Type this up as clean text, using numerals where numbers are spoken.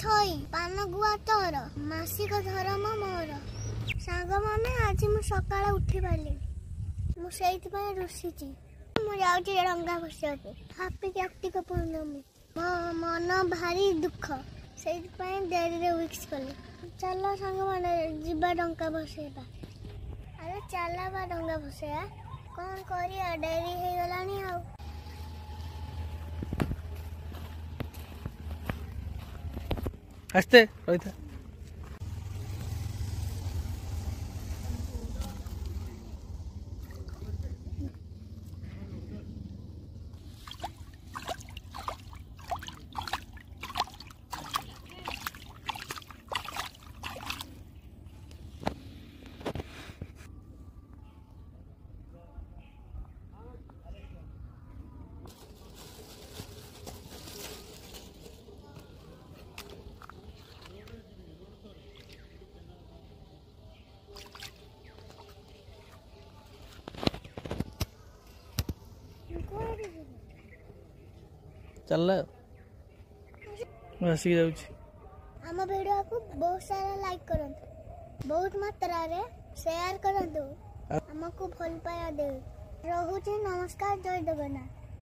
थई पान गुआ तोर मासिक धर्म मोर सांग माने आज मु सकाळ उठी पाली मु सेइथ पय रुसीची मु जाउची रंगा बसियाके हैप्पी कार्तिक पूर्णमी मो मन भारी दुख सेइथ पय देरी रे विक्स कले चलो सांग माने जिबा डंका बसेबा अरे चला बा डंगा बसेया कौन करिया डेरी हे गलानी आ आस्ते रहिथा चल हसी जाउची आम वीडियो को बहुत सारा लाइक करंतु बहुत मात्रा रे शेयर करंतु हमको भल पाया दे रहूची नमस्कार जय जगन्नाथ।